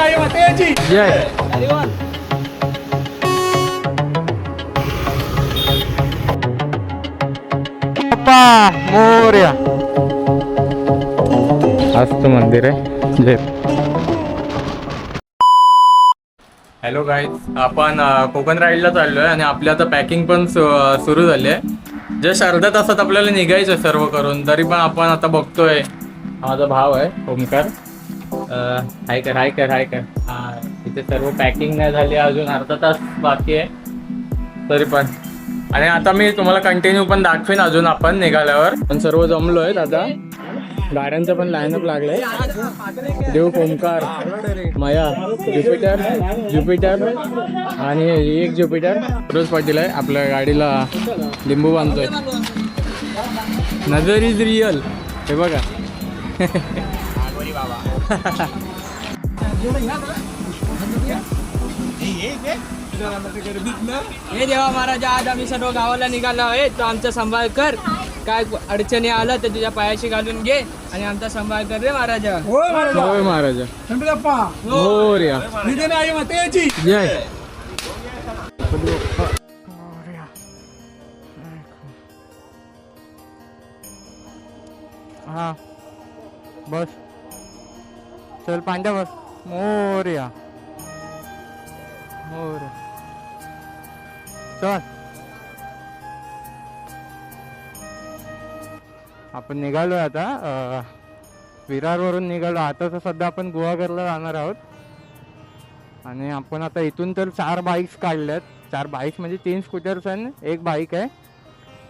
जय बाप्पा मोरया. मस्त मंदिर आहे. जय. हॅलो गाईज, आपण कोकण राईडला चाललोय आणि आपली आता पॅकिंग पण सुरू झाली आहे. जस्ट अर्ध्या तासात आपल्याला निघायचं आहे सर्व करून. तरी पण आपण आता बघतोय, माझा भाव आहे ओमकार. हाय कर हाय कर हाय कर. हा, तिथे सर्व पॅकिंग नाही झाली अजून, अर्धा तास बाकी आहे तरी पण. आणि आता मी तुम्हाला कंटिन्यू पण दाखवेन अजून आपण निघाल्यावर. पण सर्व जमलो आहेत आता, गाड्यांचं पण लाईनअप लागलंय. देव, ओमकार, माया, ज्युपिटर आणि एक ज्युपिटर. रोज पाटील आहे आपल्या गाडीला लिंबू बांधतोय. नजर इज रिअल, हे बघा. हे देवा महाराजा, आज आम्ही सर्व गावाला निघालो आहे, तो आमचा सांभाळ कर. काय अडचणी आला तर तुझ्या पायाशी घालून घे आणि आमचा सांभाळ कर रे महाराजा. होय महाराजा. मोरया. जय. हा बस चल पांड्या बस. मोरया मोरया. चल आपण निघालोय आता. विरारवरून निघालो. आता तर सध्या आपण गुहागरला जाणार आहोत. आणि आपण आता इथून तर 4 बाईक्स काढल्यात. 4 बाईक्स म्हणजे 3 स्कूटर्स आणि 1 बाईक आहे.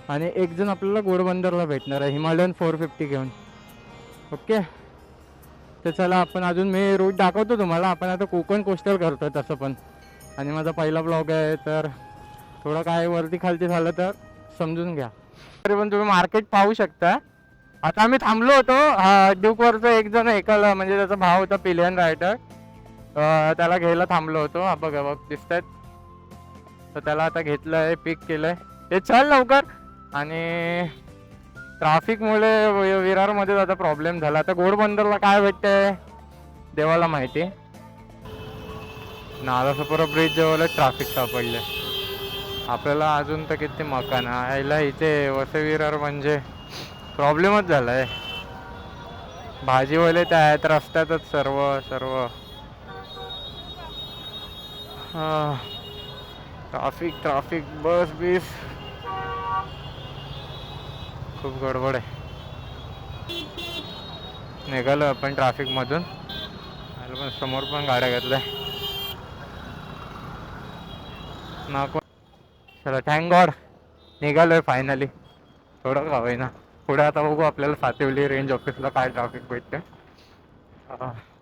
आणि एक जण आपल्याला घोडबंदरला भेटणार आहे हिमालयन 450 घेऊन. ओके, तर चला आपण अजून मी रूट दाखवतो तुम्हाला. आपण आता कोकण कोस्टल करतो तसं पण. आणि माझा पहिला ब्लॉग आहे, तर थोडं काय वरती खालती झालं तर समजून घ्या. तरी पण तुम्ही मार्केट पाहू शकता. आता आम्ही थांबलो होतो ड्यूकवरचं. एक जण एकाला म्हणजे त्याचा भाव होता पिलियन रायडर, त्याला घ्यायला थांबलो होतो. हा बघा बघ दिसतात. तर त्याला आता घेतलं आहे, पिक केलं आहे. ते चल लवकर. आणि ट्रॅफिकमुळे विरारमध्ये आता प्रॉब्लेम झाला. आता घोडबंदरला काय भेटतंय देवाला माहिती. नालासोपारा ब्रिज जवळ ट्रॅफिक सापडले आपल्याला. अजून तर किती मकान यायला इथे वसई विरार म्हणजे प्रॉब्लेमच झाला आहे. भाजीवाले त्या आहेत रस्त्यातच सर्व सर्व. ट्रॅफिक बस बीस खूप गडबड आहे. निघालो आपण ट्रॅफिकमधून. पण समोर पण गाड्या घेतल्या नको. चला थँक गॉड निघालोय फायनली. थोडं का होईना. पुढे आता बघू आपल्याला सातिवली रेंज ऑफिसला काय ट्रॅफिक भेटते.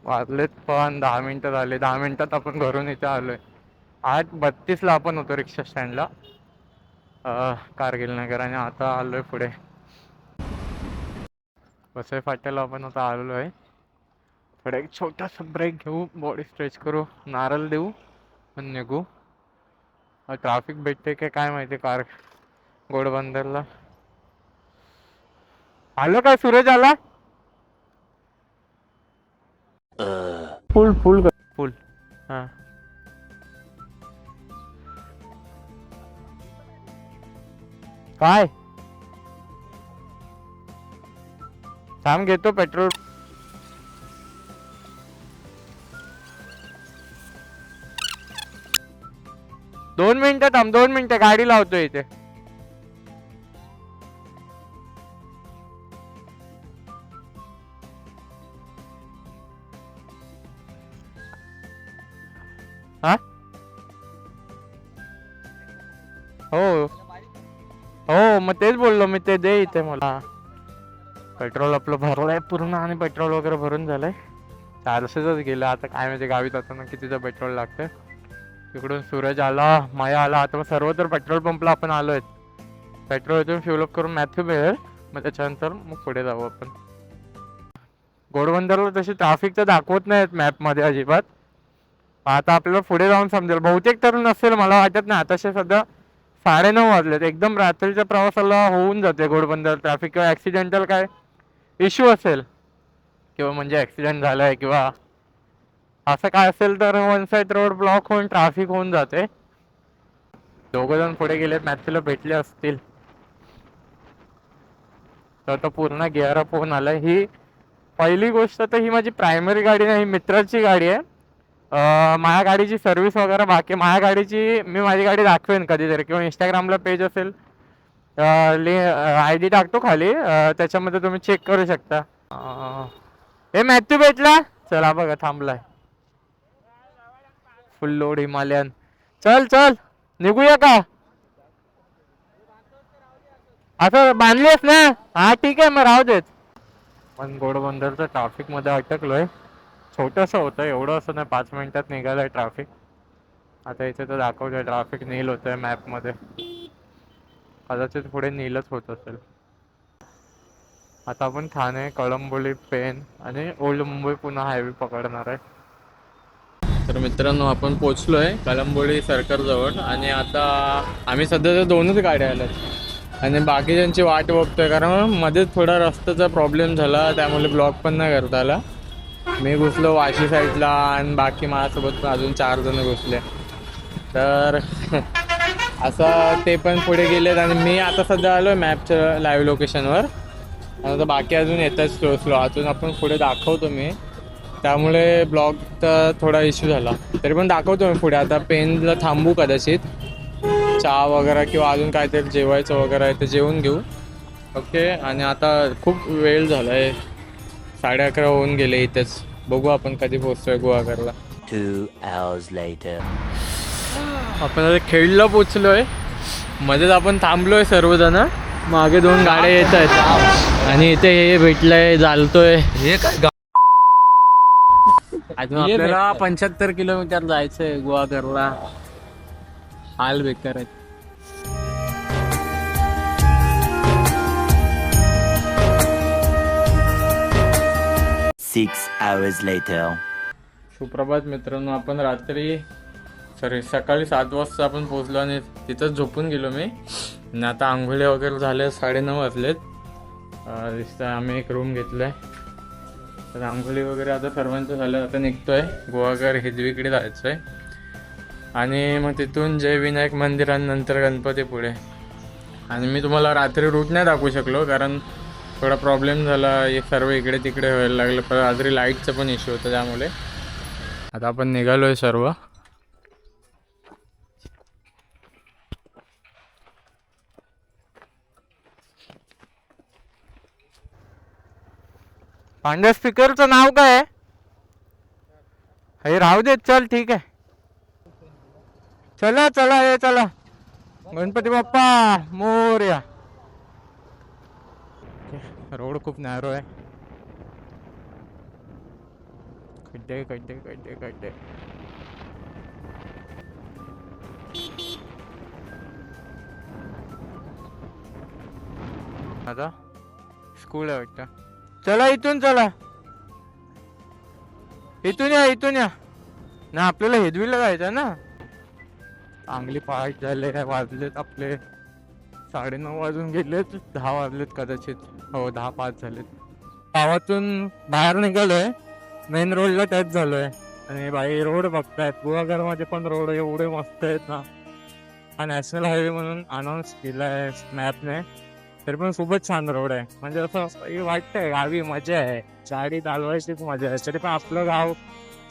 वाजलेत पण 10 मिनटं झाले. 10 मिनटात आपण घरून इथे आलोय. 8:32ला आपण होतो रिक्षा स्टँडला कारगिल नगर. आणि आता आलोय पुढे वसई फाट्याला. आपण आता आलेलो आहे. थोडा एक छोटासा ब्रेक घेऊ, बॉडी स्ट्रेच करू, नारळ देऊ आणि निघू. ट्रॅफिक भेटते काय माहिती कार घोडबंदरला. आलो काय सूरज आला. फुल फुल फुल. हा काय थांब घेतो पेट्रोल. दोन मिनिटं थांब, 2 मिनिटं गाडी लावतो इथे. हा हो हो मग तेच बोललो मी. ते दे इथे मला. पेट्रोल आपलं भरलंय पूर्ण आणि पेट्रोल वगैरे भरून झालंय. 400च गेलं. आता काय म्हणजे गावी जाताना कितीचं पेट्रोल लागतं. तिकडून सूरज आला, माया आला. आता मग सर्व तर पेट्रोल पंपला आपण आलोय. पेट्रोल इथून फ्युलअप करून मॅथ्यू मिळेल. मग त्याच्यानंतर मग पुढे जाऊ आपण. घोडबंदरला तशी ट्रॅफिक तर दाखवत नाहीत मॅपमध्ये अजिबात. आता आपल्याला पुढे जाऊन समजेल. बहुतेक तर नसेल मला वाटत नाही. आताशे सध्या 9:30 वाजलेत. एकदम रात्रीच्या प्रवासाला होऊन जाते घोडबंदर ट्रॅफिक. किंवा ॲक्सिडेंटल काय इश्यू असेल किंवा म्हणजे ॲक्सिडेंट झालाय किंवा असं काय असेल तर वन साइड रोड ब्लॉक होऊन ट्रॅफिक होऊन जाते. दोघं जण पुढे गेलेत, मॅथ्यूला भेटले असतील. तर आता पूर्ण गिअर अप होऊन आलाय. ही पहिली गोष्ट तर ही माझी प्रायमरी गाडी नाही, मित्राची गाडी आहे. माझ्या गाडीची सर्व्हिस वगैरे बाकी. माझ्या गाडीची मी माझी गाडी दाखवेन कधीतरी, किंवा इंस्टाग्रामला पेज असेल, आय डी टाकतो खाली, त्याच्यामध्ये तुम्ही चेक करू शकता. हे मॅथ्यू भेटला, चला बघा थांबलाय. फुल लोड हिमालयन. चल चल निघूया का? असं बांधलीस ना? हा ठीक आहे, मग राहू देत. पण घोडबंदरचं ट्रॅफिक मध्ये अटकलोय. छोटस होतं, एवढं असं नाही, 5 मिनिटात निघालंय ट्रॅफिक. आता इथे तर दाखवतोय ट्रॅफिक नील होतंय मॅप मध्ये. कदाचित पुढे नीलच होत असेल. आता आपण ठाणे, कळंबोली, पेन आणि ओल्ड मुंबई पुन्हा हायवे पकडणार आहे. तर मित्रांनो, आपण पोचलोय कळंबोली सर्कल जवळ. आणि आता आम्ही सध्या तर 2च गाड्या आल्यात आणि बाकीच्यांची वाट बघतोय, कारण मध्येच थोडा रस्त्याचा प्रॉब्लेम झाला, त्यामुळे ब्लॉक पण नाही करता आला. मी घुसलो वाशी साईडला आणि बाकी माझ्यासोबत पण अजून 4 जण घुसले. तर असं ते पण पुढे गेलेत आणि मी आता सध्या आलो आहे मॅपच्या लाईव्ह लोकेशनवर. आणि आता बाकी अजून येतात स्लो स्लो. अजून आपण पुढे दाखवतो मी, त्यामुळे ब्लॉकचा थोडा इश्यू झाला. तरी पण दाखवतो मी पुढे. आता पेनला थांबू कदाचित, चहा वगैरे किंवा अजून काहीतरी जेवायचं वगैरे आहे ते जेवून घेऊ. ओके. आणि आता खूप वेळ झाला आहे, 11:30 होऊन गेले इथेच. बघू आपण कधी पोहोचतोय गुहागरला. 2 hours later. आपण आता खेडला पोचलोय. मध्येच आपण थांबलोय सर्वजण. मागे 2 गाड्या येत आहेत आणि इथे हे भेटलंय, चालतोय. हे काय अजून आपल्याला 75 किलोमीटर जायचंय गुहागरला. हाल बेकार आहेत. 6 hours later. सुप्रभात मित्रांनो. आपण सकाळी 7 वाजता आपण पोहोचलो आणि तिथंच झोपून गेलो मी. आणि आता आंघोळी वगैरे झाले, 9:30 वाजलेत. दिसतं आम्ही एक रूम घेतलाय. तर आंघोळी वगैरे आता सर्वांचं झालं. आता निघतोय गुहागर हिदवीकडे जायचं आहे. आणि मग तिथून जय विनायक मंदिर आणि नंतर गणपती पुढे. आणि मी तुम्हाला रात्री रूट नाही दाखवू शकलो, कारण थोडा प्रॉब्लेम झाला. एक सर्व इकडे तिकडे व्हायला लागलं. पण रात्री लाईटचं पण इश्यू होतं, त्यामुळे आता आपण निघालोय सर्व. पांढऱ्या स्पीकरचं नाव काय? हे राहू देत, चल ठीक आहे. चला चला ये चला. गणपती बाप्पा मोरया. रोड खूप नॅरो आहे. खड्डे खड्डे खड्डे खड्डे. आता स्कूल आहे वाटतं. चला इथून चला, इथून या इथून या ना. आपल्याला हेदवीला जायचं ना. चांगली पहाट झाले, वाजलेत आपले 9:30 वाजून गेलेत. 10 वाजलेत कदाचित. हो 10:05 झालेत. गावातून बाहेर निघालोय, मेन रोडला टच झालोय. आणि बाई रोड बघतायत, गुहागरमध्ये पण रोड एवढे मस्त आहेत ना. हा नॅशनल हायवे म्हणून अनाऊन्स केलाय मॅपने, तरी पण खूपच छान रोड आहे. म्हणजे असं वाटतंय गावी मजा आहे, गाडी चालवायचीच मजा आहे. तरी पण आपलं गाव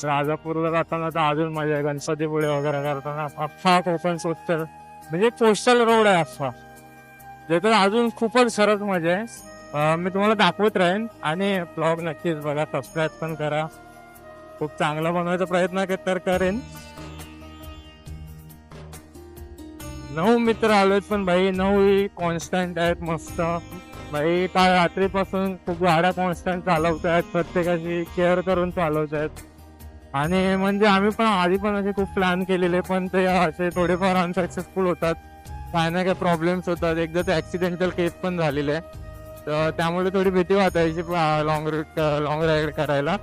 राजापूरला जाताना तर अजून मजा आहे. गणपतीपुळे वगैरे करताना अख्खा कोकण कोस्टल, म्हणजे कोस्टल रोड आहे अख्खा, ज्याच्यात अजून खूपच सरस मजा आहे. मी तुम्हाला दाखवत राहीन. आणि ब्लॉग नक्कीच बघा, सबस्क्राईब पण करा. खूप चांगला बनवायचा प्रयत्न तर करेन. 9 मित्र आलोत, पण भाई 9 कॉन्स्टंट आहेत मस्त. भाई काल रात्रीपासून खूप गाड्या कॉन्स्टंट चालवत आहेत, प्रत्येकाची केअर करून चालवत आहेत. आणि म्हणजे आम्ही पण आधी पण असे खूप प्लॅन केलेले, पण ते असे थोडेफार अनसक्सेसफुल होतात. काय ना काय प्रॉब्लेम्स होतात. एकदा ते ॲक्सिडेंटल केस पण झालेले आहे, तर त्यामुळे थोडी भीती वाटायची लॉंग राईड करायला.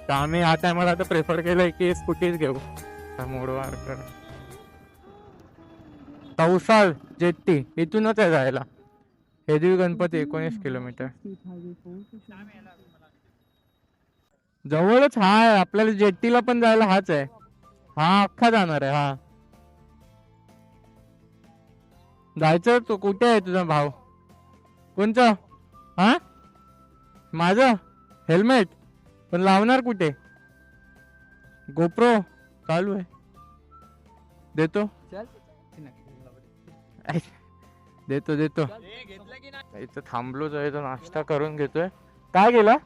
तर आम्ही ह्या टायमाला आता प्रेफर केलंय की स्कूटीच घेऊ. मोडवारकर तवसाळ जेट्टी इथूनच आहे जायला. हेदवी गणपती 19 किलोमीटर. जवळच हा आहे, आपल्याला जेट्टीला पण जायला हाच आहे. हा अख्खा जाणार आहे. हा जायचं. तो कुठे आहे तुझा भाऊ? कोणचा? हा माझं हेल्मेट पण लावणार कुठे? गोप्रो चालू आहे. देतो देतो देतो. इथं थांबलोच आहे, तो नाश्ता करून घेतोय. काय केला?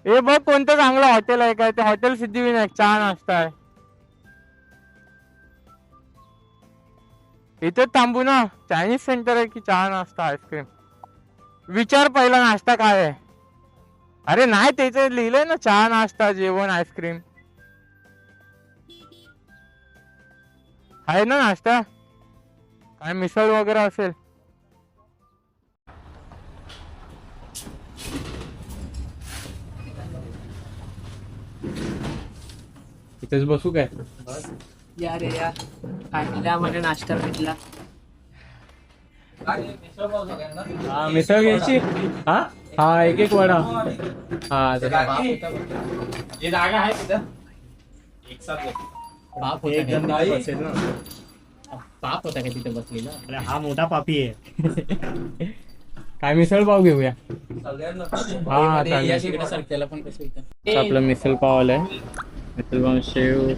ए बघ कोणतं चांगलं हॉटेल आहे काय? ते हॉटेल सिद्धिविनायक चहा नाश्ता आहे. इथेच थांबू ना. चायनीज सेंटर आहे की चहा नाश्ता आईस्क्रीम? विचार पहिला नाश्ता काय आहे. अरे नाही, त्याचं लिहिलंय ना चहा नाश्ता जेवण आईस्क्रीम. आहे ना नाश्ता? काय मिसळ वगैरे असेल? इथेच बसू काय? या रे या, मध्ये नाश्ता भेटला. हा मिसळ घ्यायची. हा हा एक एक वडा. हा जागा आहे तिथं. बाप होता का तिथे बसलेला? अरे हा मोठा पापी आहे. काय मिसळ पाव घेऊया. हा चालेल. त्याला पण कसं आपलं मिसळ पाव आलंय. मिसळ पाव, शेव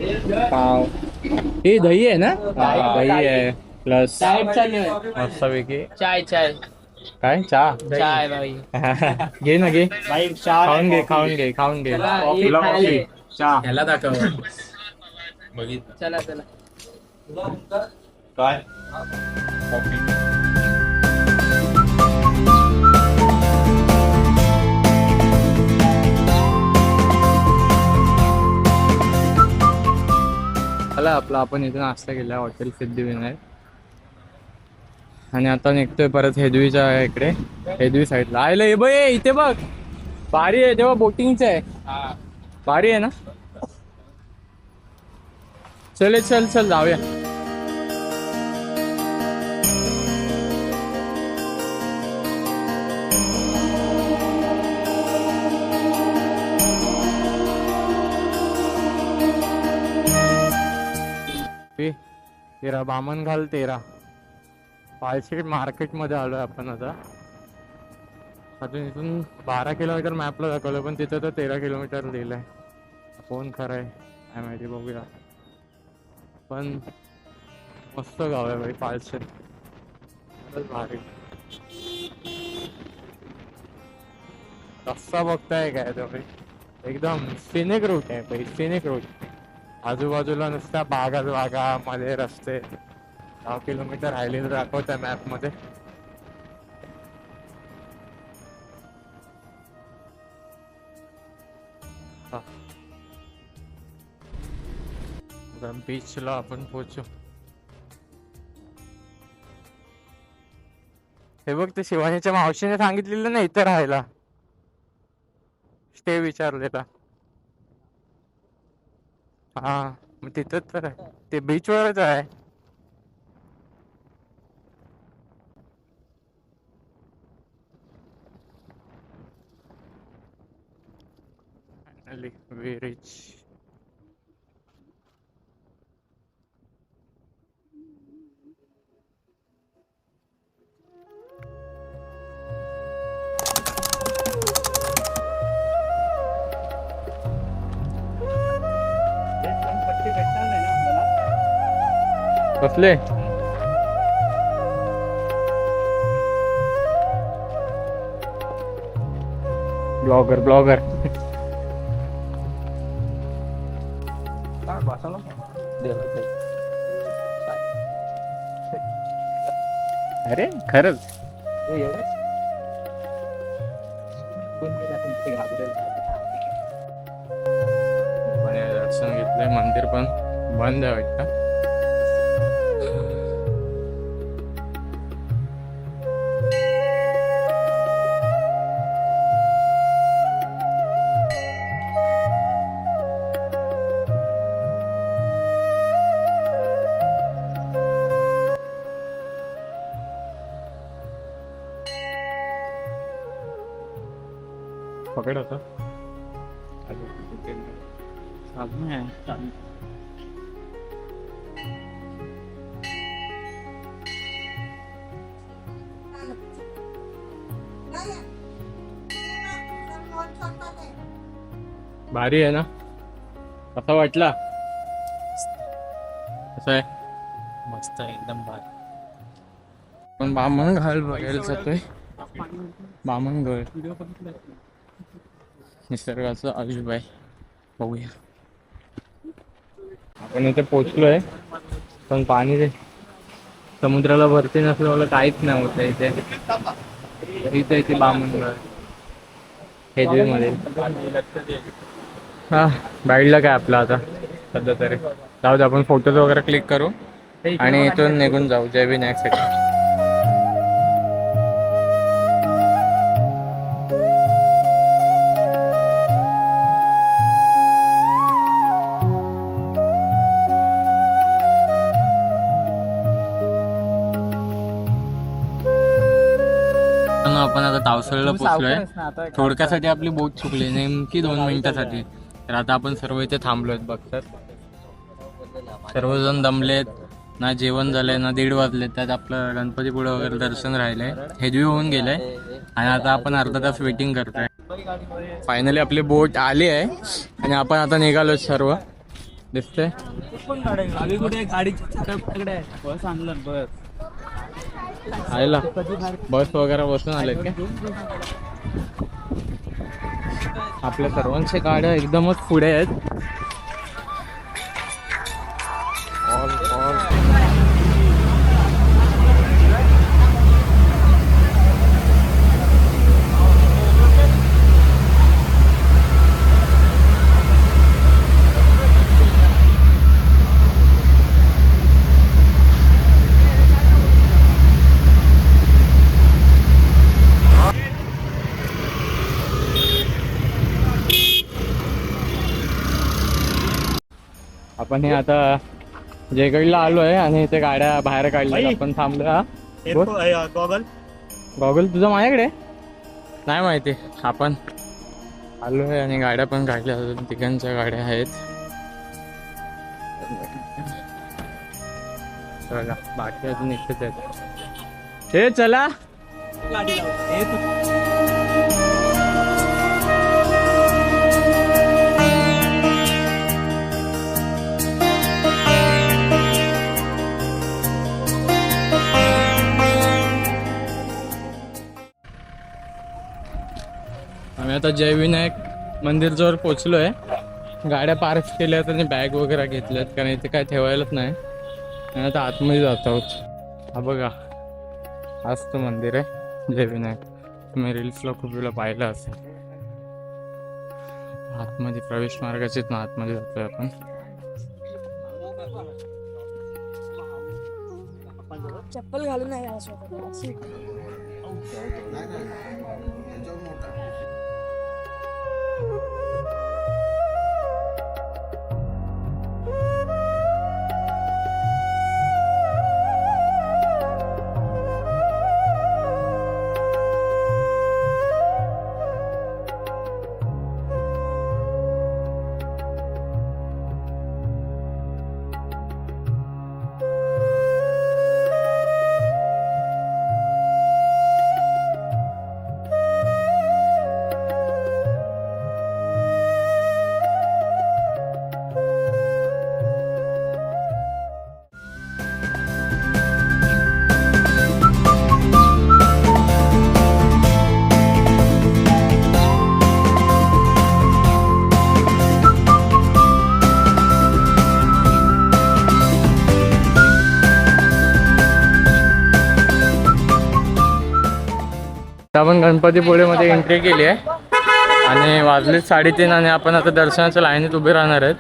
पाव. हे दही आहे ना? हा, दही आहे प्लस मस्तपैकी चाय चाय काय चहा. चाय भाई. घे ना घे. बाई चहा खाऊन घे खाऊन घे खाऊन घे. चहा ह्याला दाखव. चला चला. काय चला आपला आपण इथे नाश्ता केला हॉटेल सिद्धिविनायक. आणि आता निघतोय परत हेदवीच्या इकडे. हेदवी साईडला आयला. हे बघ इथे बघ भारी आहे. तेव्हा बोटिंगचं आहे. भारी आहे ना. चल चल चल जाऊया. तेरा बामणघाल 13 पालशेट मार्केट मध्ये आलोय आपण आता. अजून इथून 12 किलोमीटर मॅपला दाखवलं पण तिथं तर 13 किलोमीटर लिहिलंय. कोण खरं आहे काय माहिती, बघूया. पण मस्त गाव आहे भाई पालशेत. भारी. रस्ता बघताय काय तुम्ही? एकदम सिनिक रूट आहे भाई, सिनिक रूट. आजूबाजूला नुसत्या बागाच बागा मध्ये रस्ते. 10 किलोमीटर राहिलेलं दाखवत आहे मॅप मध्ये. बीचला आपण पोहोचू. हे बघ ते शिवानीच्या मावशीने सांगितलेलं ना इथं राहायला. स्टे विचारलेला. हा मग तिथंच तर आहे. ते बीचवरच आहे. वेरीच पट्टी भेटणार नाही ना आपल्याला. कसले ब्लॉगर ब्लॉगर. अरे खरंच दर्शन घेतलंय. मंदिर पण बंद आहे वाटतं. पकड होता. भारी आहे ना, कसा वाटला? कसं आहे? मस्त एकदम भारी. पण बामणगड बघायला जातोय. बामणगड निसर्गाचं अजूब आहे, बघूया. आपण इथे पोचलोय, पण पाणी ते समुद्राला भरती नसल्यामुळे काहीच नाही होत इथे. इथे बामणगड हेजवी मध्ये. हा बाईडला काय आपलं आता सध्या तरी जाऊ दे, आपण फोटोज वगैरे क्लिक करू आणि इथून निघून जाऊ जय विनायकसाठी. आपण आता तावसळला पोहोचलोय. थोडक्यासाठी आपली बोट चुकली, नेमकी 2 मिनिटासाठी. तर आता आपण सर्व इथे थांबलोय बघतात. सर्वजण दमलेत, ना जेवण झालंय ना 1:30 वाजले. त्यात आपलं गणपतीपुळे वगैरे दर्शन राहिलंय, हेजवी होऊन गेलंय आणि आता आपण अर्धा तास वेटिंग करतोय. फायनली आपली बोट आली आहे आणि आपण आता निघालोय सर्व. दिसतंय आयला बस वगैरे बसून आलेत का? आपल्या सर्वांच्या गाड्या एकदमच पुढे आहेत. आपण हे आता जयगडला आलोय आणि इथे गाड्या बाहेर काढल्या. आपण थांबलो. हा गॉगल तुझा माझ्याकडे नाही माहिती. आपण आलोय आणि गाड्या पण काढल्या, अजून तिघांच्या गाड्या आहेत. चला बाकी अजून एकटेच आहेत. हे चला आम्ही आता जय विनायक मंदिरजवळ पोचलोय. गाड्या पार्क केल्यात आणि बॅग वगैरे घेतल्यात, कारण इथे काय ठेवायलाच नाही. आणि आता आतमध्ये जात आहोत. हा बघा, हाच तो मंदिर आहे जय विनायक. तुम्ही रील्सला खूप वेळा पाहिलं असेल. आतमध्ये प्रवेश मार्गाचीच ना आतमध्ये जातोय आपण. चप्पल घालून नाही आपण गणपतीपुळेमध्ये एंट्री केली आहे आणि वाजले 3:30 आणि आपण आता दर्शनाच्या लाईनीत उभे राहणार आहेत.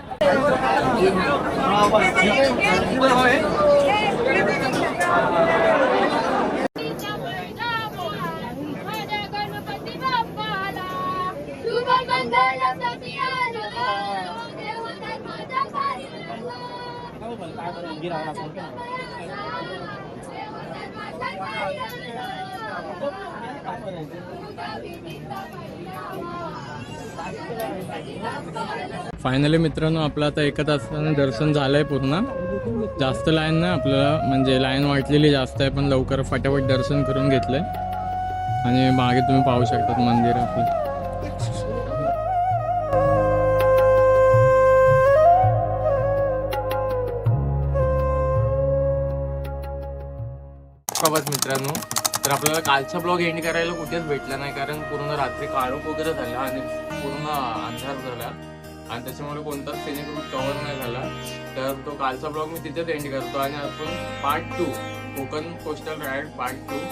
फायनली मित्रांनो आपलं आता एका तासानं दर्शन झालंय पूर्ण. जास्त लाईन नाही आपल्याला, म्हणजे लाईन वाटलेली जास्त आहे, पण लवकर फटाफट दर्शन करून घेतलंय. आणि मागे तुम्ही पाहू शकतात मंदिर आपलं. बस मित्रांनो, तर आपल्याला कालचा ब्लॉग एंड करायला कुठेच भेटला नाही, कारण पूर्ण रात्री काळोख वगैरे झाला आणि पूर्ण अंधार झाला आणि त्याच्यामुळे कोणताच सिनिक रूट कव्हर नाही झाला. तर तो कालचा ब्लॉग मी तिथेच एंड करतो आणि आपण part 2 Konkan coastal ride part 2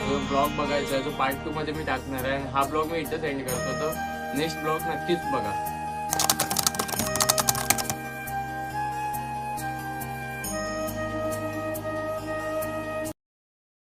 जो ब्लॉग बघायचा आहे, जो पार्ट 2 मध्ये मी टाकणार आहे. आणि हा ब्लॉग मी इथेच एंड करतो, तर नेक्स्ट ब्लॉग नक्कीच बघा.